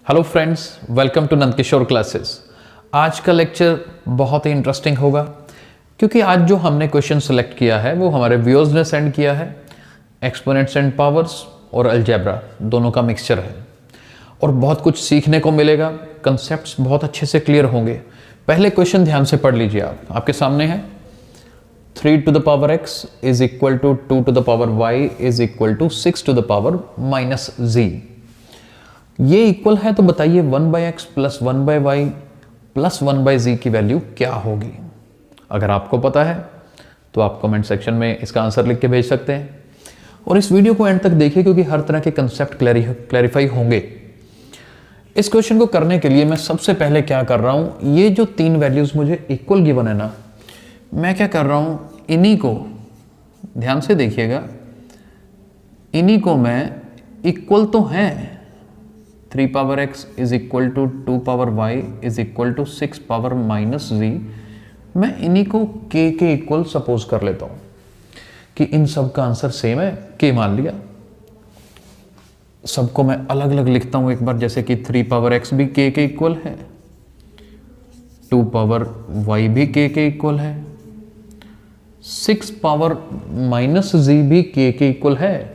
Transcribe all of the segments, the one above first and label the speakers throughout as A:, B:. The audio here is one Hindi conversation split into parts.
A: Hello friends, welcome to Nandkishore classes. आज का लेक्चर बहुत ही इंटरेस्टिंग होगा क्योंकि आज जो हमने क्वेश्चन सेलेक्ट किया है वो हमारे व्यूअर्स ने सेंड किया है। एक्सपोनेंट्स एंड पावर्स और अलजेब्रा दोनों का मिक्सचर है और बहुत कुछ सीखने को मिलेगा। कंसेप्ट्स बहुत अच्छे से क्लियर होंगे। पहले क्वेश्चन ध्यान से पढ़ लीजिए। आपके सामने है 3 to the power x is equal to 2 to the power y is equal to 6 to the power minus z। ये इक्वल है तो बताइए 1/x plus 1/y plus 1/z की वैल्यू क्या होगी। अगर आपको पता है तो आप कमेंट सेक्शन में इसका आंसर लिख के भेज सकते हैं और इस वीडियो को एंड तक देखिए क्योंकि हर तरह के कंसेप्ट क्लैरिफाई होंगे। इस क्वेश्चन को करने के लिए मैं सबसे पहले क्या कर रहा हूं, ये जो तीन वैल्यूज मुझे इक्वल गिवन है ना, मैं क्या कर रहा हूं, इन्हीं को ध्यान से देखिएगा, इन्हीं को मैं इक्वल तो हैं 3 power x is equal to 2 power y is equal to 6 power minus z, मैं इन्हीं को k के इक्वल सपोज कर लेता हूं कि इन सब का आंसर सेम है, k मान लिया। सबको मैं अलग अलग लिखता हूं एक बार, जैसे कि 3 power x भी k के इक्वल है, 2 power y भी k के इक्वल है, 6 power minus z भी k के इक्वल है।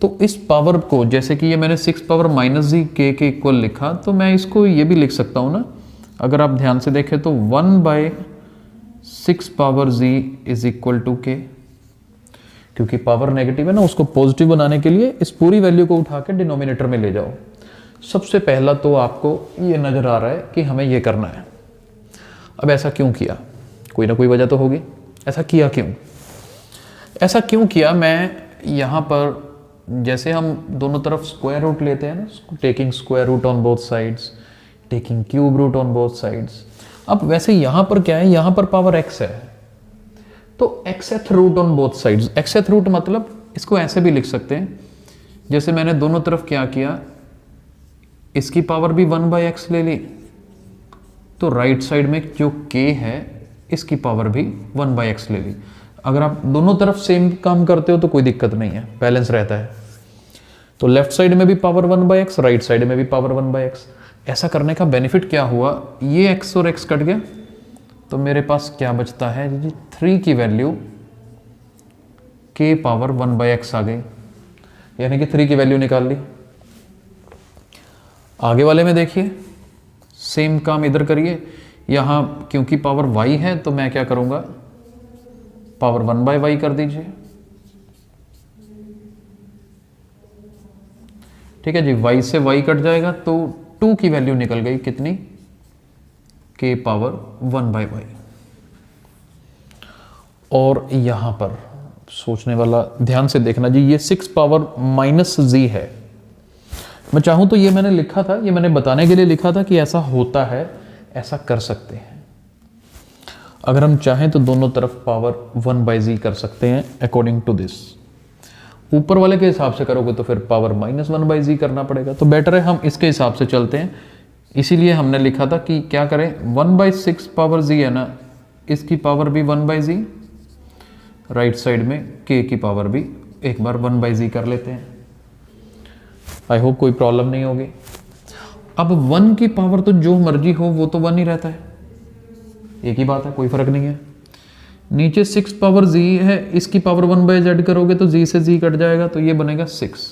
A: तो इस पावर को, जैसे कि ये मैंने 6 पावर माइनस जी के इक्वल लिखा, तो मैं इसको ये भी लिख सकता हूँ ना, अगर आप ध्यान से देखें तो 1/6 power g is equal to k. क्योंकि पावर नेगेटिव है ना, उसको पॉजिटिव बनाने के लिए इस पूरी वैल्यू को उठा के डिनोमिनेटर में ले जाओ। सबसे पहला तो आपको ये नजर आ रहा है कि हमें ये करना है। अब ऐसा क्यों किया, कोई ना कोई वजह तो होगी। ऐसा किया क्यों, ऐसा क्यों किया, मैं यहाँ पर जैसे हम दोनों तरफ स्क्वायर रूट लेते हैं ना, taking square root on both sides, taking cube root on both sides. अब वैसे यहां पर क्या है, यहां पर पावर x है तो xth root on both sides. xth root मतलब इसको ऐसे भी लिख सकते हैं, जैसे मैंने दोनों तरफ क्या किया, इसकी पावर भी 1/x ले ली, तो राइट साइड में जो k है इसकी पावर भी 1/x ले ली। अगर आप दोनों तरफ सेम काम करते हो तो कोई दिक्कत नहीं है, बैलेंस रहता है। तो लेफ्ट साइड में भी पावर 1/x, राइट साइड में भी पावर 1/x। ऐसा करने का बेनिफिट क्या हुआ, ये x और x कट गया तो मेरे पास क्या बचता है जी, 3 की वैल्यू k पावर 1/x आ गई, यानी कि 3 की वैल्यू निकाल ली। आगे वाले में देखिए सेम काम इधर करिए। यहां क्योंकि पावर y है तो मैं क्या करूंगा, पावर 1/y कर दीजिए। ठीक है जी, y से y कट जाएगा तो 2 की वैल्यू निकल गई, कितनी, k पावर 1/y। और यहां पर सोचने वाला, ध्यान से देखना जी, ये 6 पावर माइनस z है। मैं चाहूं तो ये मैंने लिखा था, ये मैंने बताने के लिए लिखा था कि ऐसा होता है, ऐसा कर सकते हैं। अगर हम चाहें तो दोनों तरफ पावर 1/z कर सकते हैं अकॉर्डिंग टू दिस। ऊपर वाले के हिसाब से करोगे तो फिर पावर -1/z करना पड़ेगा, तो बेटर है हम इसके हिसाब से चलते हैं। इसीलिए हमने लिखा था कि क्या करें, 1/6 पावर z है ना, इसकी पावर भी 1/z, राइट साइड में k की पावर भी एक बार 1/z कर लेते हैं। आई होप कोई प्रॉब्लम नहीं होगी। अब 1 की पावर तो जो मर्जी हो वो तो 1 ही रहता है, एक ही बात है, कोई फर्क नहीं है। नीचे 6 पावर z है, इसकी पावर 1/z करोगे तो z से z कट जाएगा, तो ये बनेगा 6।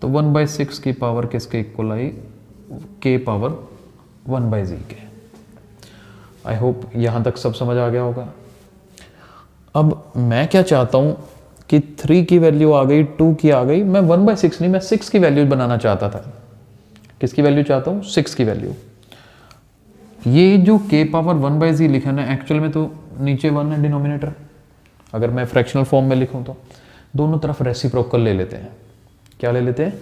A: तो 1/6 की पावर किसके इक्वल आई, k पावर 1/z के। आई होप यहां तक सब समझ आ गया होगा। अब मैं क्या चाहता हूं कि 3 की वैल्यू आ गई, 2 की आ गई, मैं 1/6 नहीं, मैं 6 की वैल्यू बनाना चाहता था। किसकी वैल्यू चाहता हूं, 6 की वैल्यू। ये जो k पावर 1/z लिखा ना, एक्चुअल में तो नीचे 1 है डिनोमिनेटर। अगर मैं फ्रैक्शनल फॉर्म में लिखूं तो दोनों तरफ रेसिप्रोकल ले लेते हैं। क्या ले लेते हैं,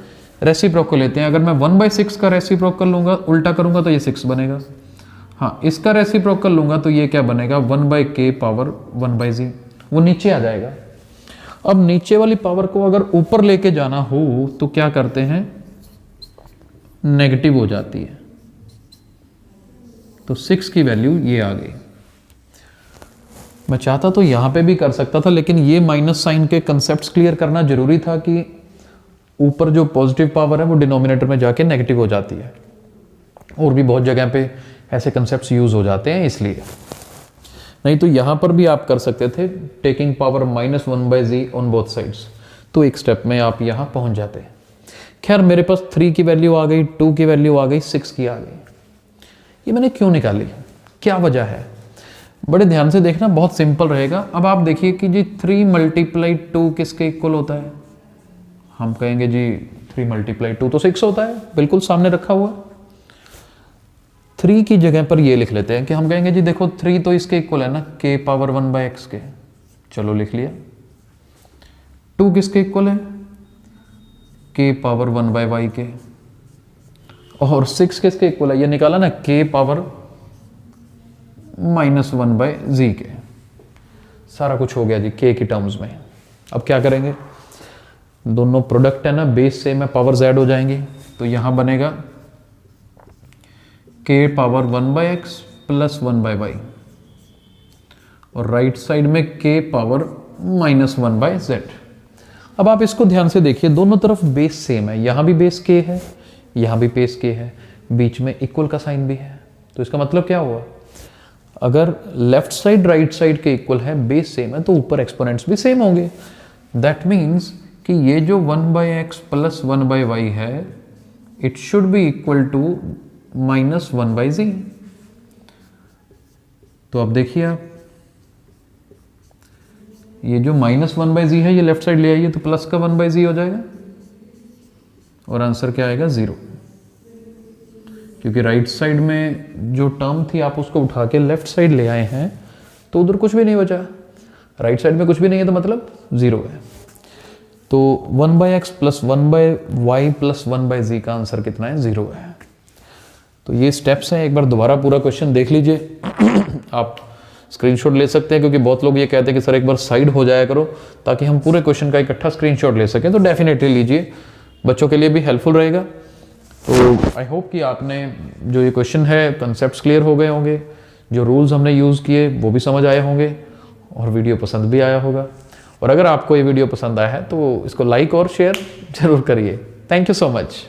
A: रेसिप्रोकल लेते हैं। अगर मैं 1/6 का रेसिप्रोकल लूंगा, उल्टा करूंगा तो ये 6 बनेगा। हाँ, इसका रेसिप्रोकल लूंगा तो ये क्या बनेगा, 1/k पावर 1/z, वो नीचे आ जाएगा। अब नीचे वाली पावर को अगर ऊपर लेके जाना हो तो क्या करते हैं, नेगेटिव हो जाती है। तो 6 की वैल्यू ये आ गई। मैं चाहता तो यहां पे भी कर सकता था, लेकिन ये माइनस साइन के कंसेप्ट्स क्लियर करना जरूरी था कि ऊपर जो पॉजिटिव पावर है वो डिनोमिनेटर में जाके नेगेटिव हो जाती है। और भी बहुत जगह पे ऐसे कंसेप्ट्स यूज़ हो जाते हैं इसलिए। नहीं तो यहाँ पर भी आप कर सकते थे taking power -1/z on both sides, तो एक स्टेप में आप यहाँ पहुँच जाते। खैर मेरे पास 3 की वैल्यू आ गई, 2 की वैल्यू आ गई, 6 की आ गई। ये मैंने क्यों निकाली, क्या वजह है? बड़े ध्यान से देखना, बहुत सिंपल रहेगा। अब आप देखिए कि जी 3 × 2 किसके इक्वल होता है? हम कहेंगे जी 3 × 2 तो 6 होता है, बिल्कुल सामने रखा हुआ। 3 की जगह पर ये लिख लेते हैं कि हम कहेंगे जी देखो 3 तो इसके इक्वल है ना k पावर 1/x के, चलो लिख लिया। 2 किसके इक्वल है? k पावर 1/y के। और 6 किसके इक्वल है? ये निकाला ना k पावर -1/z के। सारा कुछ हो गया जी k की टर्म्स में। अब क्या करेंगे, दोनों प्रोडक्ट है ना, बेस सेम है, पावर z हो जाएंगी, तो यहां बनेगा k power 1/x plus 1/y और राइट साइड में k पावर -1/z। अब आप इसको ध्यान से देखिए, दोनों तरफ बेस सेम है, यहां भी बेस k है, यहां भी बेस k है, बीच में इक्वल का साइन भी है। तो इसका मतलब क्या हुआ, अगर लेफ्ट साइड राइट साइड के इक्वल है, बेस सेम है, तो ऊपर एक्सपोनेंट्स भी सेम होंगे। दैट मीन्स कि ये जो 1/x प्लस 1/y है, it should be equal to -1/z। तो अब देखिए आप, ये जो -1/z है ये लेफ्ट साइड ले आइए तो प्लस का 1/z हो जाएगा और आंसर क्या आएगा 0, क्योंकि राइट साइड में जो टर्म थी आप उसको उठा के लेफ्ट साइड ले आए हैं तो उधर कुछ भी नहीं बचा, राइट साइड में कुछ भी नहीं है तो मतलब 0 है। तो 1/x plus 1/y plus 1/z का आंसर कितना है, 0 है। तो ये स्टेप्स हैं, एक बार दोबारा पूरा क्वेश्चन देख लीजिए। आप स्क्रीनशॉट ले सकते हैं, क्योंकि बहुत लोग ये कहते हैं कि सर एक बार साइड हो जाया करो ताकि हम पूरे क्वेश्चन का इकट्ठा स्क्रीनशॉट ले सकें, तो डेफिनेटली लीजिए, बच्चों के लिए भी हेल्पफुल रहेगा। तो आई होप कि आपने जो ये क्वेश्चन है कंसेप्ट्स क्लियर हो गए होंगे, जो रूल्स हमने यूज़ किए वो भी समझ आए होंगे और वीडियो पसंद भी आया होगा। और अगर आपको ये वीडियो पसंद आया है तो इसको लाइक और शेयर जरूर करिए। Thank you so much.